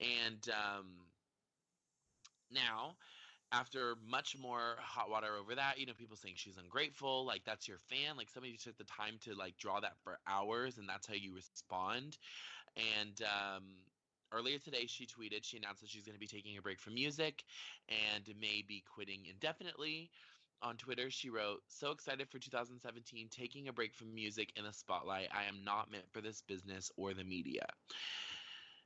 And now, after much more hot water over that, people saying she's ungrateful, like that's your fan, like somebody took the time to like draw that for hours, and that's how you respond. And earlier today, she announced that she's going to be taking a break from music and may be quitting indefinitely. On Twitter, she wrote, "So excited for 2017, taking a break from music in the spotlight. I am not meant for this business or the media."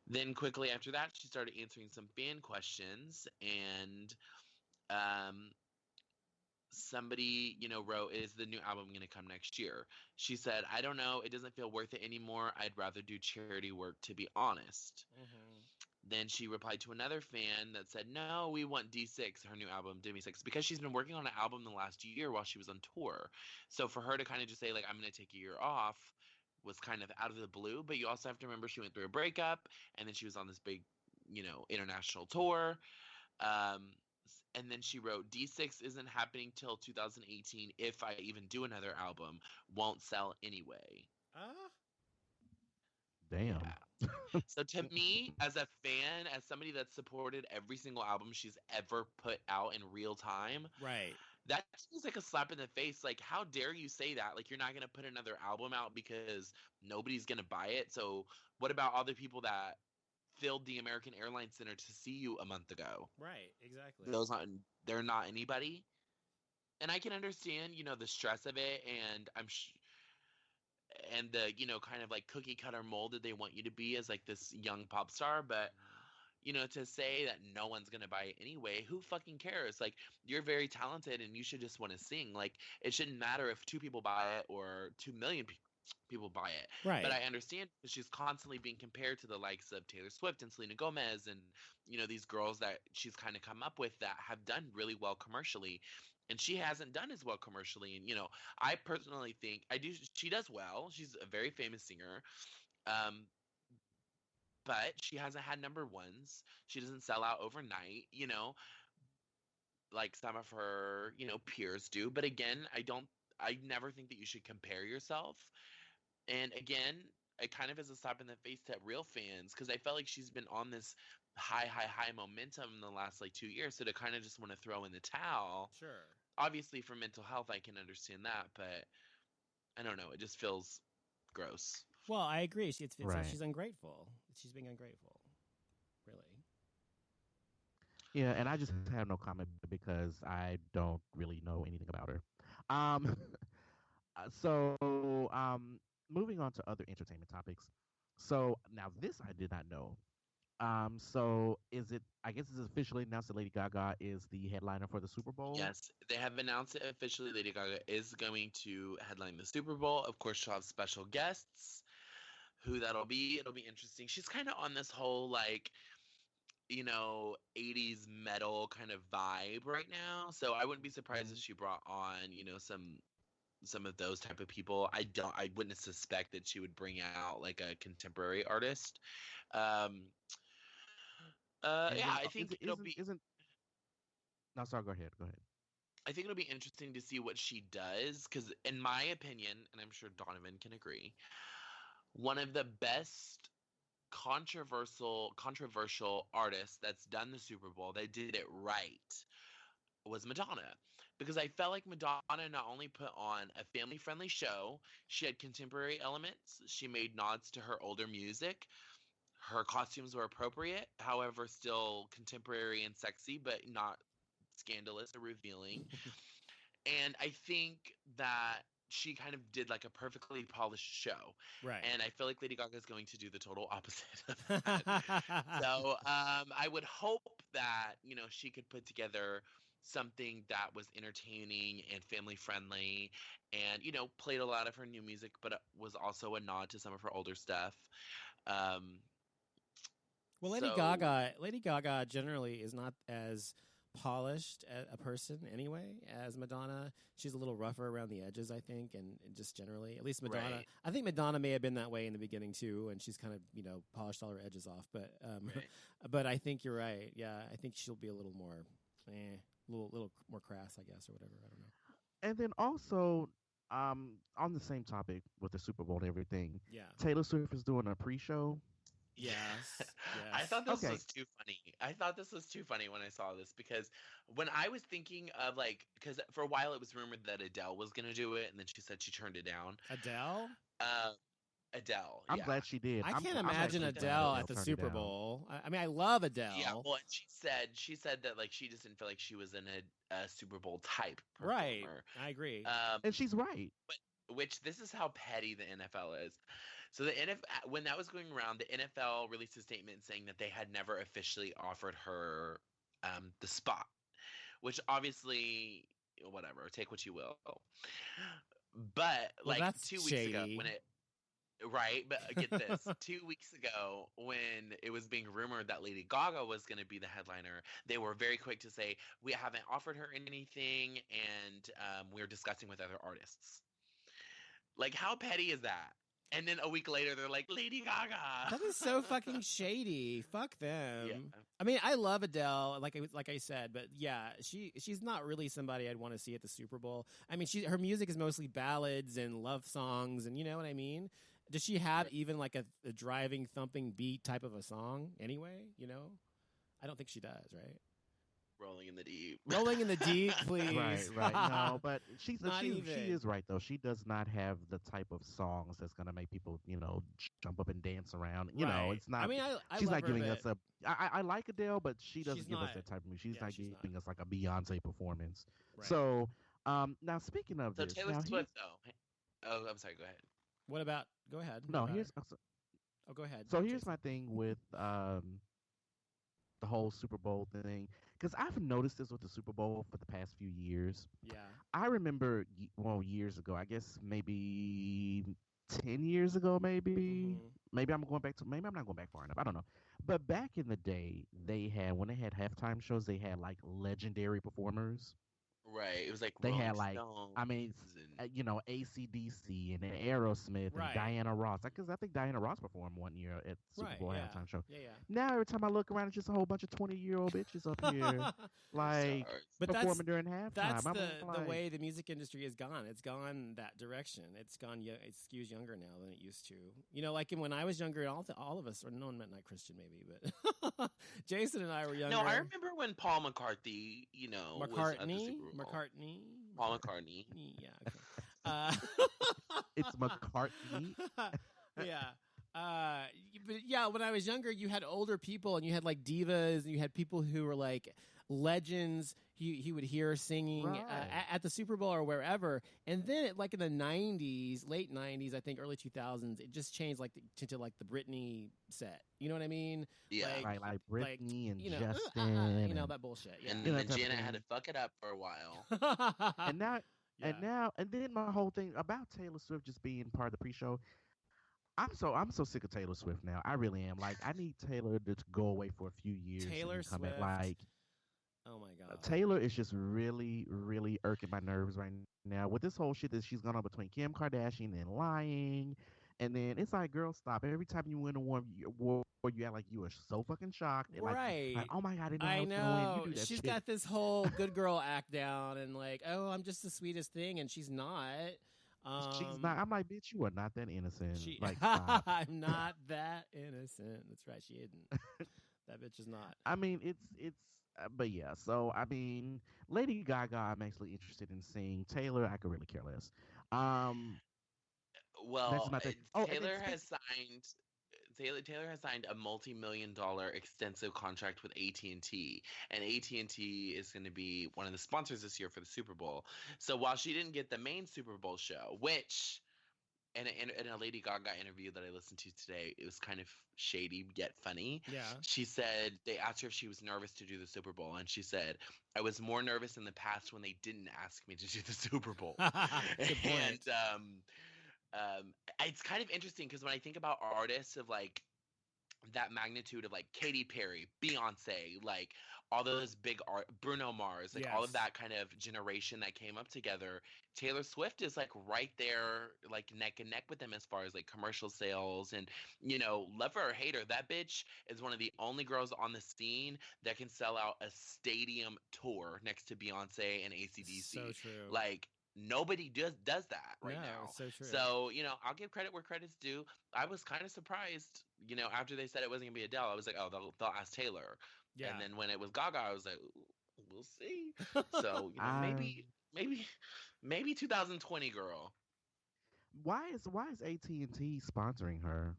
Then quickly after that, she started answering some fan questions, and um, somebody, wrote, "Is the new album going to come next year?" She said, "I don't know. It doesn't feel worth it anymore. I'd rather do charity work, to be honest." Mm-hmm. Then she replied to another fan that said, "No, we want D6, her new album, Demi 6, because she's been working on an album the last year while she was on tour. So for her to kind of just say, like, I'm going to take a year off was kind of out of the blue. But you also have to remember she went through a breakup, and then she was on this big, international tour. Um, and then she wrote, D6 isn't happening till 2018 if I even do another album. Won't sell anyway." Damn. Yeah. So to me, as a fan, as somebody that's supported every single album she's ever put out in real time, Right. that seems like a slap in the face. Like, how dare you say that? Like, you're not going to put another album out because nobody's going to buy it. So what about all the people that filled the American Airlines Center to see you a month ago? Right. Exactly. They're not anybody. And I can understand, the stress of it, and and the, kind of like cookie cutter mold that they want you to be as like this young pop star. But to say that no one's going to buy it anyway, who fucking cares? Like, you're very talented and you should just want to sing. Like, it shouldn't matter if 2 people buy it or 2 million people buy it. Right. But I understand because she's constantly being compared to the likes of Taylor Swift and Selena Gomez and, these girls that she's kind of come up with that have done really well commercially. And she hasn't done as well commercially. And, I personally think she does well. She's a very famous singer. But she hasn't had number ones. She doesn't sell out overnight, like some of her, peers do. But again, I never think that you should compare yourself. And again, it kind of is a slap in the face to real fans because I felt like she's been on this high momentum in the last like 2 years. So to kind of just want to throw in the towel. Sure. Obviously, for mental health, I can understand that. But I don't know. It just feels gross. Well, I agree. It's Right. she's ungrateful. She's being ungrateful. Really. Yeah, and I just have no comment because I don't really know anything about her. Um, so moving on to other entertainment topics. So now this I did not know. So is it? I guess it's officially announced that Lady Gaga is the headliner for the Super Bowl. Yes, they have announced it officially. Lady Gaga is going to headline the Super Bowl. Of course, she'll have special guests. Who that'll be? It'll be interesting. She's kind of on this whole like, 80s metal kind of vibe right now. So I wouldn't be surprised if she brought on, some of those type of people. I wouldn't suspect that she would bring out like a contemporary artist. I think it'll be. No, sorry. Go ahead. Go ahead. I think it'll be interesting to see what she does because, in my opinion, and I'm sure Donovan can agree, one of the best controversial artists that's done the Super Bowl, they did it right, was Madonna. Because I felt like Madonna not only put on a family-friendly show, she had contemporary elements, she made nods to her older music, her costumes were appropriate, however still contemporary and sexy, but not scandalous or revealing. And I think that she kind of did like a perfectly polished show. Right. And I feel like Lady Gaga is going to do the total opposite of that. So I would hope that, she could put together something that was entertaining and family friendly and, played a lot of her new music, but was also a nod to some of her older stuff. Well, Lady Gaga generally is not as polished a person anyway as Madonna. She's a little rougher around the edges, I think, and just generally, at least Madonna. Right. I think Madonna may have been that way in the beginning too, and she's kind of polished all her edges off. But Right. but I think you're right. Yeah, I think she'll be a little more, little more crass, I guess, or whatever. I don't know. And then also, on the same topic with the Super Bowl and everything, Yeah. Taylor Swift is doing a pre-show. Yes. I thought this Okay. was too funny. I thought this was too funny when I saw this because when I was thinking of because for a while it was rumored that Adele was gonna do it, and then she said she turned it down. Adele? Uh, Adele, I'm yeah. glad she did. I can't I'm imagine actually glad Adele at the turned it Super down. Bowl. I mean, I love Adele. Yeah, well, and she said that like she just didn't feel like she was in a Super Bowl type Right. performer. I agree. And she's right. Which this is how petty the NFL is. So the NFL, when that was going around, the NFL released a statement saying that they had never officially offered her the spot, which obviously, whatever, take what you will. But Well, like that's 2 weeks ago, shady. when it right, but get this, 2 weeks ago, when it was being rumored that Lady Gaga was going to be the headliner, they were very quick to say we haven't offered her anything, and we're discussing with other artists. Like, how petty is that? And then a week later, they're like, Lady Gaga. That is so fucking shady. Fuck them. Yeah. I mean, I love Adele, like I said, but yeah, she's not really somebody I'd want to see at the Super Bowl. I mean, her music is mostly ballads and love songs, and you know what I mean. Does she have even like a driving, thumping beat type of a song anyway? You know, I don't think she does, right? Rolling in the deep. Rolling in the deep, please. Right. No, but she even. is right though. She does not have the type of songs that's gonna make people, jump up and dance around. You know, it's not. I mean, I she's love not her, giving but us a. I like Adele, but she doesn't she's give us not- that type of music. She's yeah, not she's giving not. us like a Beyonce performance. Right. So, now speaking of So this, Taylor now Swift, though. Oh, I'm sorry. Go ahead. What about? Go ahead. What no, about here's her? Oh, go ahead. so here's Jason. my thing with the whole Super Bowl thing, because I've noticed this with the Super Bowl for the past few years. Yeah. I remember, years ago, I guess maybe 10 years ago, maybe. Mhm. Maybe I'm not going back far enough. I don't know. But back in the day, when they had halftime shows, they had like legendary performers. Right. It was like They Rolling had like, Stones I mean, and AC/DC and then Aerosmith and Right. Diana Ross. Because I think Diana Ross performed one year at Super Right. Bowl Yeah. halftime show. Yeah. Now every time I look around, it's just a whole bunch of 20-year-old bitches up here, like stars. But performing during halftime. that's I'm the like, way the music industry has gone. It's gone that direction. It skews younger now than it used to. You know, like when I was younger, all of us, or no one meant not Christian maybe, but Jason and I were younger. No, I remember when Paul McCartney, was at the Super Bowl. Paul McCartney. Yeah. Okay. Uh, it's McCartney. yeah. But yeah, when I was younger, you had older people and you had like divas and you had people who were like legends. He would hear singing Right. at the Super Bowl or wherever. And then like in the 90s, late 90s, I think early 2000s, it just changed to like the Britney set. You know what I mean? Yeah. Like Britney and you know, Justin. you know, that bullshit. Yeah. And You know, then that type of Janet had to thing. fuck it up for a while. and now Yeah. and then my whole thing about Taylor Swift just being part of the pre-show. I'm so sick of Taylor Swift now. I really am. Like, I need Taylor to go away for a few years. Taylor and come Swift. back. Like, Oh my God. Taylor is just really, really irking my nerves right now with this whole shit that she's gone on between Kim Kardashian and lying. And then it's like, girl, stop. Every time you win a war, you act like you are so fucking shocked. And Right. Like, oh my God, I didn't know I I was gonna win. know. You do that She's shit. got this whole good girl act down and like, oh, I'm just the sweetest thing, and she's not. She's not. I'm like, bitch, you are not that innocent. She, Like, stop. I'm not that innocent. That's right. She isn't. That bitch is not. I mean, it's. But yeah, so I mean, Lady Gaga, I'm actually interested in seeing. Taylor, I could really care less. Well, That's not the- oh, and then Taylor has signed a multi-million-dollar extensive contract with AT&T, and AT&T is going to be one of the sponsors this year for the Super Bowl. So while she didn't get the main Super Bowl show, which in a Lady Gaga interview that I listened to today, it was kind of shady yet funny. Yeah. She said they asked her if she was nervous to do the Super Bowl, and she said, "I was more nervous in the past when they didn't ask me to do the Super Bowl." Good point. And it's kind of interesting because when I think about artists of like that magnitude of like Katy Perry, Beyonce, like all those big Bruno Mars, like all of Yes. that kind of generation that came up together, Taylor Swift is like right there, like neck and neck with them as far as like commercial sales. And love her or hate her, that bitch is one of the only girls on the scene that can sell out a stadium tour next to Beyonce and AC/DC. So true. Like, nobody does that right No, now. it's so true. So, I'll give credit where credit's due. I was kind of surprised, after they said it wasn't gonna be Adele. I was like, oh, they'll ask Taylor. Yeah. And then when it was Gaga, I was like, we'll see. So, Um, maybe 2020 girl. why is AT&T sponsoring her?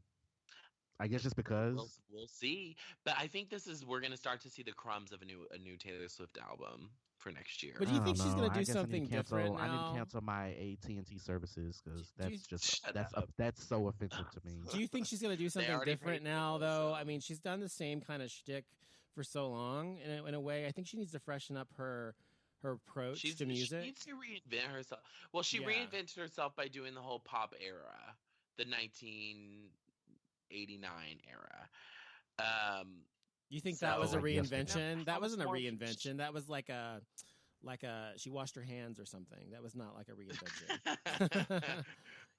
I guess just We'll because. we'll see. But I think we're gonna start to see the crumbs of a new Taylor Swift album for next year. But do I you don't think she's know. gonna I do guess something different I need to now? cancel my AT&T services because Do you, Shut that's up. that's so offensive to me. do you think she's gonna do something already different paid now, for it, though? so. I mean, she's done the same kind of shtick for so long. In a way, I think she needs to freshen up her approach to She music. needs to reinvent herself. Well, she Yeah. reinvented herself by doing the whole pop era, the 1989 era. You think that was a So, Like yesterday. reinvention? That how much wasn't a more- reinvention. That was like a she washed her hands or something. That was not like a reinvention.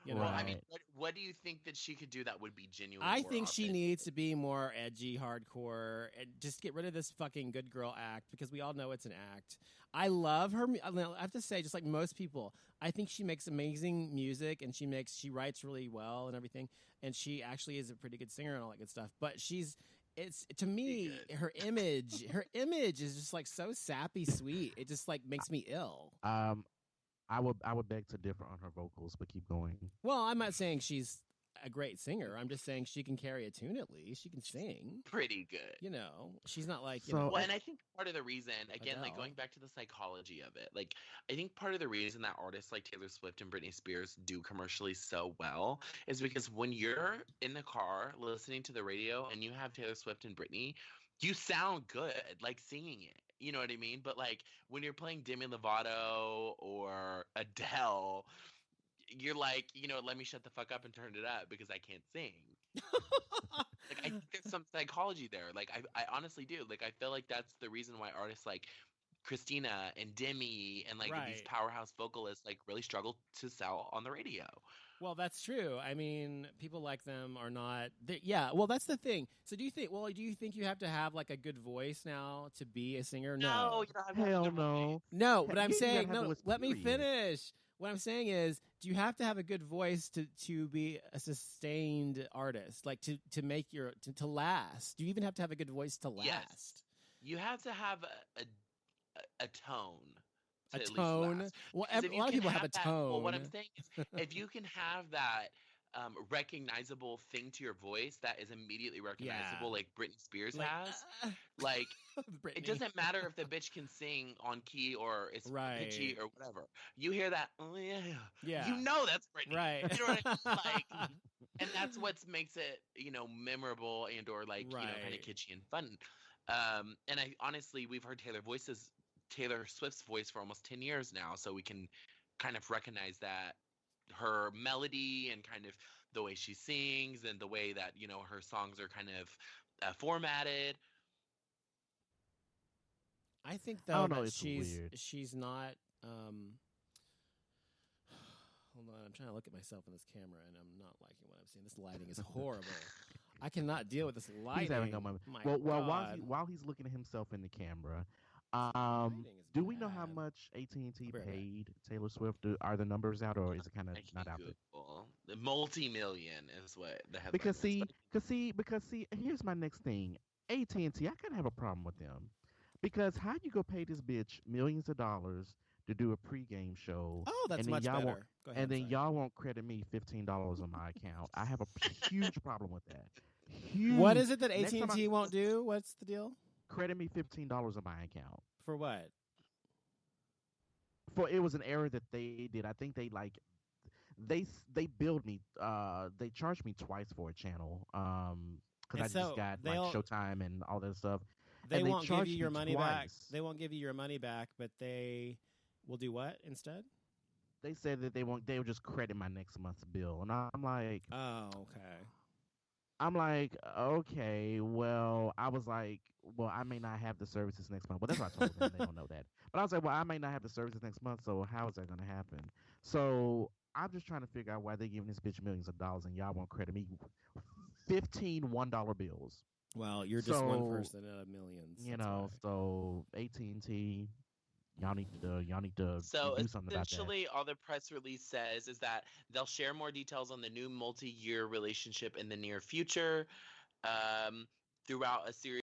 You know? Well, I mean, Right. what do you think that she could do that would be genuine? I or think she authentic? needs to be more edgy, hardcore, and just get rid of this fucking good girl act because we all know it's an act. I love her. I have to say, just like most people, I think she makes amazing music and she writes really well and everything. And she actually is a pretty good singer and all that good stuff. But it's to me, her image is just like so sappy sweet. It just like makes me ill. I would beg to differ on her vocals, but keep going. Well, I'm not saying she's a great singer. I'm just saying she can carry a tune at least. She can sing. Pretty good. She's not like, So- Well, and I think part of the reason, again, like Adele. going back to the psychology of it, like I think part of the reason that artists like Taylor Swift and Britney Spears do commercially so well is because when you're in the car listening to the radio and you have Taylor Swift and Britney, you sound good, like singing it. You know what I mean? But like when you're playing Demi Lovato or Adele, you're like, let me shut the fuck up and turn it up because I can't sing. Like I think there's some psychology there. Like I honestly do. Like I feel like that's the reason why artists like Christina and Demi and like these Right. powerhouse vocalists like really struggle to sell on the radio. Well, that's true. I mean, people like them are not. Yeah. Well, that's the thing. So, do you think you have to have like a good voice now to be a singer? No. you don't have to have Hell a good no. voice. No, but I'm You gotta saying have a no. voice, Let me period. finish. What I'm saying is, do you have to have a good voice to be a sustained artist, like to make to last? Do you even have to have a good voice to last? Yes. You have to have a tone. A to at least tone. last. Well, Because a if you lot of can people have a that- Well, what I'm tone. saying is, if you can have that recognizable thing to your voice that is immediately recognizable, like Britney Spears Like, has, like Britney. it doesn't matter if the bitch can sing on key or it's Right. pitchy or whatever. You hear that, oh yeah, Yeah. you know that's Britney, Right. You know what I mean? Like, and that's what makes it, memorable and or like kind Right. of kitschy and fun. And I honestly, we've heard Taylor Swift's voice for almost 10 years now, so we can kind of recognize that her melody and kind of the way she sings and the way that her songs are kind of formatted. I think I though don't know, that it's weird. she's not. Hold on, I'm trying to look at myself in this camera, and I'm not liking what I'm seeing. This lighting is horrible. I cannot deal with this lighting. He's having a moment. My Well, God. while he's looking at himself in the camera, lighting is do we know how bad. much AT&T I'll be right back. paid Taylor Swift? Are the numbers out, or is it kind of I not can out there? Google. The multi-million is what the headline Because is. because here's my next thing. AT&T, I kind of have a problem with them, because how you go pay this bitch millions of dollars to do a pregame show, Oh, that's and then much y'all better. won't, Go ahead. and then sorry. y'all won't credit me $15 on my account. I have a huge problem with that. Huge. What is it that Next time AT&T won't do? What's the deal? Credit me $15 on my account. For what? For it was an error that they did. I think they they billed me. They charged me twice for a channel. Because I And so just got like they'll- Showtime and all that stuff. They And they won't give charged you me your money back. twice. They won't give you your money back, but they will do what instead? They said that they won't. They will just credit my next month's bill, and I'm like, Oh, okay. okay. Well, I was like, well, I may not have the services next month. Well, that's what I told them. They don't know that. But I was like, well, I may not have the services next month. So how is that going to happen? So I'm just trying to figure out why they're giving this bitch millions of dollars and y'all won't credit me 15 $1 bills. Well, you're just one So, person out of millions. You that's know, why. so AT&T, y'all need to So do something about that. essentially, all the press release says is that they'll share more details on the new multi-year relationship in the near future, um, throughout a series